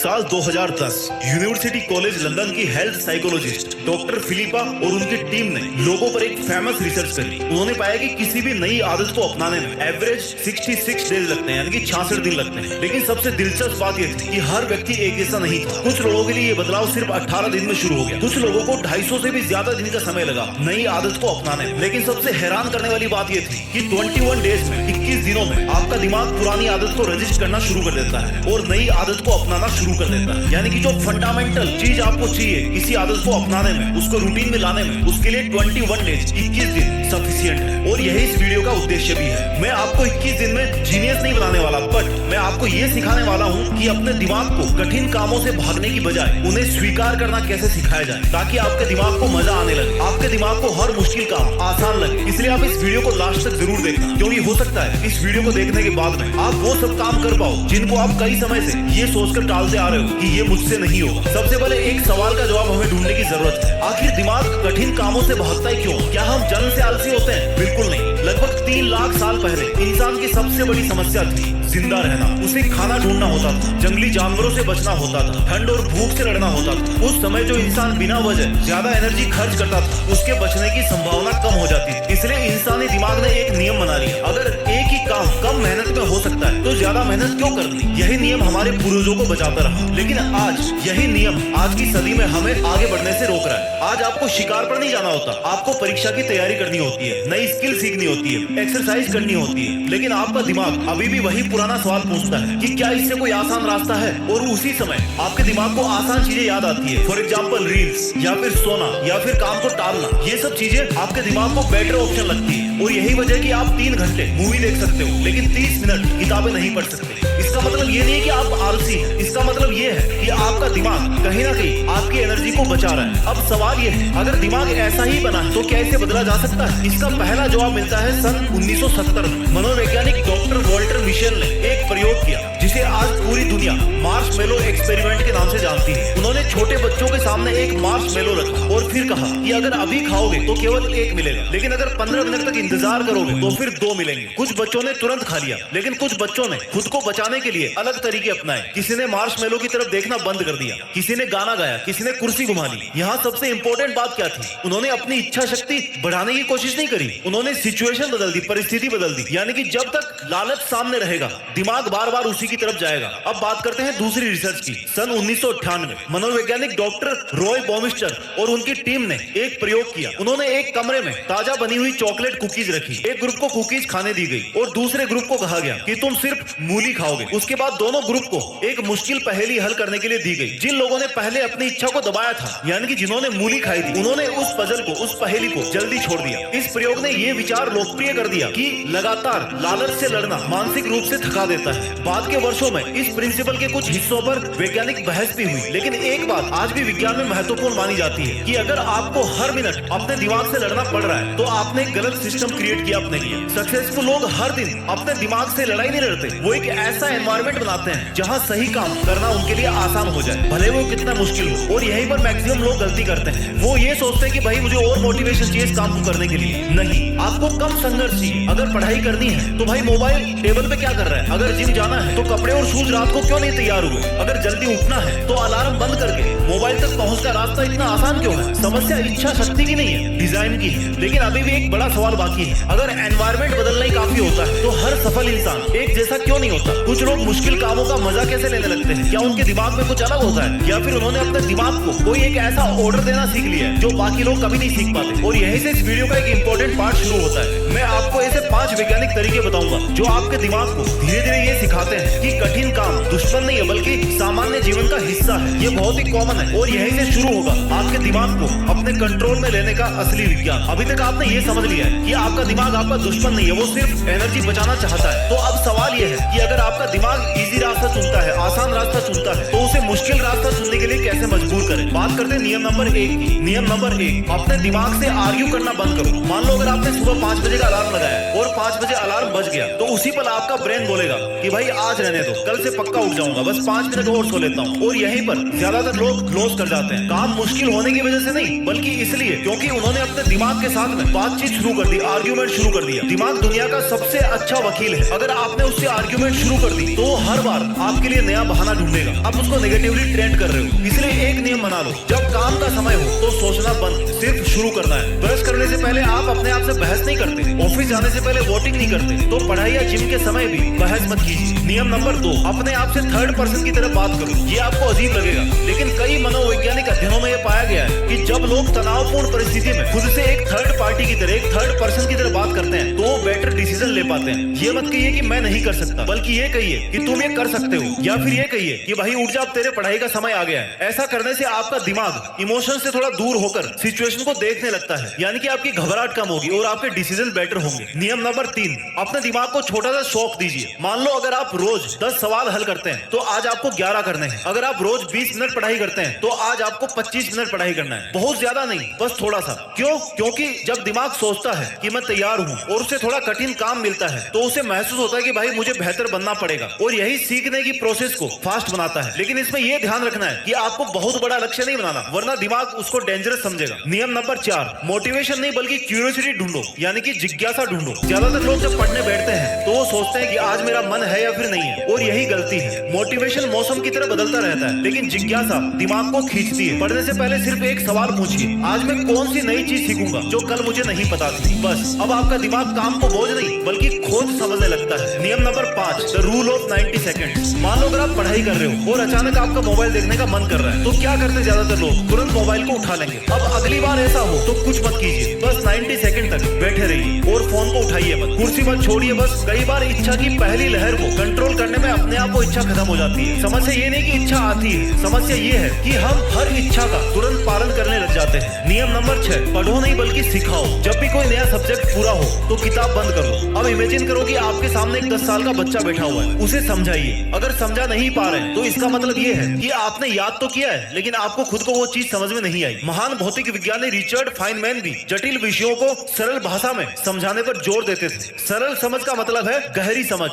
साल 2010 university college London की health psychologist doctor Philippa और उनकी टीम ने लोगों पर एक फेमस रिसर्च करी। उन्होंने पाया कि किसी भी नई आदत को अपनाने में एवरेज 66 डेज लगते हैं, यानी कि 66 दिन लगते हैं। लेकिन सबसे दिलचस्प बात यह थी कि हर व्यक्ति एक जैसा नहीं था। कुछ लोगों के लिए ये बदलाव सिर्फ 18 दिन में शुरू हो गया, कुछ लोगों को 250 से भी ज्यादा दिन का समय लगा नई आदत को अपनाने में। लेकिन सबसे हैरान करने वाली बात यह थी कि 21 डेज में, 21 दिनों में आपका दिमाग पुरानी आदत को रजिस्ट करना शुरू कर देता है और नई आदत को अपनाना शुरू कर देता है। यानी कि जो फंडामेंटल चीज आपको चाहिए किसी आदत को अपनाने में, उसको रूटीन में लाने में, उसके लिए 21 डेज, 21 दिन सफिशिएंट है। और यही इस वीडियो का उद्देश्य भी है। मैं आपको 21 दिन में जीनियस नहीं बनाने वाला, बट मैं आपको ये सिखाने वाला हूँ कि अपने दिमाग को कठिन कामों से भागने की बजाय उन्हें स्वीकार करना कैसे सिखाया जाए, ताकि आपके दिमाग को मजा आने लगे, आपके दिमाग को हर मुश्किल काम आसान लगे। इसलिए आप इस वीडियो को लास्ट तक जरूर देखना, क्योंकि हो सकता है इस वीडियो को देखने के बाद में आप वो सब काम कर पाओ जिनको आप कई समय से ये सोचकर टालते आ रहे हो कि ये मुझसे नहीं होगा। सबसे पहले एक सवाल का जवाब हमें ढूंढने की जरूरत है। आखिर दिमाग कठिन कामों से भागता है क्यों? क्या हम जन्म से आलसी होते हैं? बिल्कुल नहीं। लगभग 3 लाख साल पहले इंसान की सबसे बड़ी समस्या थी जिंदा रहना। उसे खाना ढूंढना होता था, जंगली जानवरों से बचना होता था, ठंड और भूख से लड़ना होता था। उस समय जो इंसान बिना वजह ज्यादा एनर्जी खर्च करता था, उसके बचने की संभावना कम हो जाती थी। इसलिए इंसानी दिमाग ने एक नियम बना लिया, अगर एक ही काम कम मेहनत में हो सकता है तो ज्यादा मेहनत क्यों करनी। यही नियम हमारे पूर्वजों को बचाता रहा, लेकिन आज यही नियम आज की सदी में हमें आगे बढ़ने से रोक रहा है। आज आपको शिकार पर नहीं जाना होता, आपको परीक्षा की तैयारी करनी होती है, नई स्किल सीखनी होती है, एक्सरसाइज करनी होती है। लेकिन आपका दिमाग अभी भी वही पुराना सवाल पूछता है कि क्या इससे कोई आसान रास्ता है, और उसी समय आपके दिमाग को आसान चीजें याद आती है। फॉर एग्जाम्पल रील्स, या फिर सोना, या फिर काम को टालना। ये सब चीजें आपके दिमाग को बेटर ऑप्शन लगती है, और यही वजह कि आप 3 घंटे मूवी देख सकते हो लेकिन 30 मिनट किताबें नहीं पढ़ सकते। इसका मतलब ये नहीं है कि आप आलसी हैं, इसका मतलब ये है कि आपका दिमाग कहीं ना कहीं आपकी एनर्जी को बचा रहा है। अब सवाल ये है, अगर दिमाग ऐसा ही बना है तो क्या इसे बदला जा सकता है? इसका पहला जवाब मिलता है सन 1970 में। मनोवैज्ञानिक डॉक्टर वॉल्टर मिशेल ने एक प्रयोग किया जिसे आज पूरी दुनिया मार्शमेलो एक्सपेरिमेंट के नाम से जानती है। उन्होंने छोटे बच्चों के सामने एक मार्शमेलो रखा और फिर कहा कि अगर अभी खाओगे तो केवल 1 मिलेगा, लेकिन अगर 15 मिनट तक इंतजार करोगे तो फिर 2 मिलेंगे। कुछ बच्चों ने तुरंत खा लिया, लेकिन कुछ बच्चों ने खुद को बचाने के लिए अलग तरीके अपनाए। किसी ने मार्शमेलो की तरफ देखना बंद कर दिया, किसी ने गाना गाया, किसी ने कुर्सी घुमा ली। यहाँ सबसे इंपॉर्टेंट बात क्या थी? उन्होंने अपनी इच्छा शक्ति बढ़ाने की कोशिश नहीं करी, उन्होंने सिचुएशन बदल दी, परिस्थिति बदल दी। यानी कि जब तक लालच सामने रहेगा दिमाग बार बार उसी की तरफ जाएगा। अब बात करते हैं दूसरी रिसर्च की। सन 1998 मनोवैज्ञानिक डॉक्टर रॉय बॉमिस्टर और उनकी टीम ने एक प्रयोग किया। उन्होंने एक कमरे में ताजा बनी हुई चॉकलेट कुकीज रखी। एक ग्रुप को कुकीज खाने दी गई और दूसरे ग्रुप को कहा गया कि तुम सिर्फ मूली खाओगे। उसके बाद दोनों ग्रुप को एक मुश्किल पहेली हल करने के लिए दी गई। जिन लोगों ने पहले अपनी इच्छा को दबाया था, यानी कि जिन्होंने मूली खाई थी, उन्होंने उस पजल को, उस पहेली को जल्दी छोड़ दिया। इस प्रयोग ने यह विचार लोकप्रिय कर दिया कि लगातार लालच से लड़ना मानसिक रूप से थका देता है। बाद के वर्षों में इस प्रिंसिपल के कुछ हिस्सों पर वैज्ञानिक बहस भी हुई, लेकिन एक बात आज भी विज्ञान में महत्वपूर्ण मानी जाती है कि अगर आपको हर मिनट अपने दिमाग से लड़ना पड़ रहा है तो आपने एक गलत सिस्टम क्रिएट किया अपने लिए। सक्सेसफुल लोग हर दिन अपने दिमाग से लड़ाई नहीं लड़ते, वो एक ऐसा एनवायरनमेंट बनाते हैं जहाँ सही काम करना उनके लिए आसान हो जाए, भले वो कितना मुश्किल हो। और यहीं पर मैक्सिमम लोग गलती करते हैं। वो ये सोचते हैं कि भाई मुझे और मोटिवेशन चाहिए इस काम को करने के लिए। नहीं, आपको कम संघर्ष चाहिए। अगर पढ़ाई करनी है तो भाई मोबाइल टेबल पे क्या कर रहा है? अगर जिम जाना है तो कपड़े और शूज रात को क्यों नहीं तैयार हुए? अगर जल्दी उठना है तो अलार्म बंद करके मोबाइल तक पहुंचने का रास्ता इतना आसान क्यों है? समस्या इच्छा शक्ति की नहीं है, डिजाइन की है। लेकिन अभी भी एक बड़ा सवाल बाकी है, अगर एनवायरनमेंट बदलना ही काफी होता है तो हर सफल इंसान एक जैसा क्यों नहीं होता? कुछ लोग मुश्किल कामों का मजा कैसे लेने लगते हैं? क्या उनके दिमाग में कुछ अलग होता है, या फिर उन्होंने अपने दिमाग को कोई एक ऐसा ऑर्डर देना सीख लिया है जो बाकी लोग कभी नहीं सीख पाते? और यहीं से इस वीडियो का एक इंपॉर्टेंट पार्ट शुरू होता है। मैं आपको ऐसे 5 वैज्ञानिक तरीके बताऊंगा जो आपके दिमाग को धीरे धीरे ये सिखाते हैं कि कठिन काम दुश्मन नहीं है बल्कि सामान्य जीवन का हिस्सा है। ये बहुत ही कॉमन है और यहीं से शुरू होगा आपके दिमाग को अपने कंट्रोल में लेने का असली विज्ञान। अभी तक आपने ये समझ लिया है कि आपका दिमाग आपका दुश्मन नहीं है, वो सिर्फ एनर्जी बचाना चाहता है। तो अब सवाल ये है कि अगर आपका दिमाग इजी रास्ता चुनता है, आसान रास्ता चुनता है, तो उसे मुश्किल रास्ता चुनने के लिए कैसे मजबूर करें? बात करते हैं नियम नंबर 1 की। नियम नंबर 1, अपने दिमाग से आर्ग्यू करना बंद करो। मान लो अगर आपने सुबह 5 बजे का अलार्म लगाया और 5 बजे अलार्म बज गया, तो उसी पर आपका ब्रेन बोलेगा कि भाई आज रहने दो, कल से पक्का उठ जाऊंगा, बस 5 मिनट और सो लेता हूँ। और यहीं पर ज्यादातर लोग क्लोज कर जाते हैं। काम मुश्किल होने की वजह से नहीं, बल्कि इसलिए क्योंकि उन्होंने अपने दिमाग के साथ में बातचीत शुरू कर दी, आर्ग्यूमेंट शुरू कर दिया। दिमाग दुनिया का सबसे अच्छा वकील है। अगर आपने उससे आर्ग्यूमेंट शुरू कर दी तो हर बार आपके लिए नया बहाना ढूंढ ढूंढेगा। अब उसको नेगेटिवली ट्रेंड कर रहे हो, इसलिए एक नियम बना लो, जब काम का समय हो तो सोचना बंद, सिर्फ शुरू करना है। ब्रश करने से पहले आप अपने आप से बहस नहीं करते, ऑफिस जाने से पहले वोटिंग नहीं करते, तो पढ़ाई या जिम के समय भी बहस मत कीजिए। नियम नंबर 2, अपने आप से थर्ड पर्सन की तरह बात करो। ये आपको अजीब लगेगा, लेकिन कई मनोवैज्ञानिक अध्ययनों में ये पाया गया है कि जब लोग तनावपूर्ण परिस्थिति में खुद से एक थर्ड पार्टी की तरह, एक थर्ड पर्सन की तरह बात करते हैं, तो वो बेटर डिसीजन ले पाते हैं। ये मत कहिए कि मैं नहीं कर सकता, बल्कि ये कहिए कि तुम ये कर सकते हो, या फिर ये कहिए कि भाई उठ जा, अब तेरे पढ़ाई का समय आ गया है। ऐसा करने से आपका दिमाग इमोशन से थोड़ा दूर होकर सिचुएशन को देखने लगता है, यानी कि आपकी घबराहट कम होगी और आपके डिसीजन बेटर होंगे। नियम नंबर 3, अपने दिमाग को छोटा सा शौक दीजिए। मान लो अगर आप रोज 10 सवाल हल करते हैं तो आज आपको 11 करने हैं। अगर आप रोज 20 मिनट पढ़ाई करते हैं तो आज आपको 25 मिनट पढ़ाई करना है। बहुत ज्यादा नहीं, बस थोड़ा सा। क्यों? क्योंकि जब दिमाग सोचता है कि मैं तैयार हूँ और उसे थोड़ा कठिन काम मिलता है तो उसे महसूस होता है कि भाई मुझे बेहतर बनना पड़ेगा, और यही सीखने की प्रोसेस को फास्ट बनाता है। लेकिन इसमें यह ध्यान रखना है कि आपको बहुत बड़ा लक्ष्य नहीं बनाना, वरना दिमाग उसको डेंजरस समझेगा। नियम नंबर 4, मोटिवेशन नहीं बल्कि क्यूरियोसिटी ढूंढो, यानी कि जिज्ञासा ढूंढो। ज्यादातर लोग जब पढ़ने बैठते हैं तो वो सोचते हैं कि आज मेरा मन है या फिर नहीं है, और यही गलती है। मोटिवेशन मौसम की तरह बदलता रहता है, लेकिन जिज्ञासा दिमाग को खींचती है। पढ़ने से पहले सिर्फ एक सवाल पूछिए, आज मैं कौन सी नई चीज सीखूंगा जो कल मुझे नहीं पता थी। बस अब आपका दिमाग काम को बोझ नहीं बल्कि खोज समझने लगता है। नियम number 5, the rule of 90 seconds. मान लो अगर आप पढ़ाई कर रहे हो और अचानक आपका मोबाइल देखने का मन कर रहा है, तो क्या करते ज्यादातर लोग? तुरंत मोबाइल को उठा लेंगे। अब अगली बार ऐसा हो तो कुछ मत कीजिए, बस 90 सेकंड तक बैठे रहिए और फोन को उठाइए मत, कुर्सी मत छोड़िए। बस कई बार इच्छा की पहली लहर को कंट्रोल करने में अपने आप वो इच्छा खत्म हो जाती है। समस्या ये नहीं कि इच्छा आती है, समस्या ये है कि हम हर इच्छा का तुरंत पालन करने लग जाते हैं। नियम नंबर 6, पढ़ो नहीं बल्कि सिखाओ। जब भी कोई नया सब्जेक्ट पूरा हो तो किताब बंद करो। अब इमेजिन करो कि आपके सामने एक 10 साल का बच्चा बैठा हुआ है, उसे समझाइए। अगर समझा नहीं पा रहे हैं तो इसका मतलब ये है कि आपने याद तो किया है, लेकिन आपको खुद को वो चीज समझ में नहीं आई। महान भौतिक विज्ञानी रिचर्ड फाइनमैन भी जटिल विषयों को सरल भाषा में समझाने पर जोर देते थे। सरल समझ का मतलब है गहरी समझ।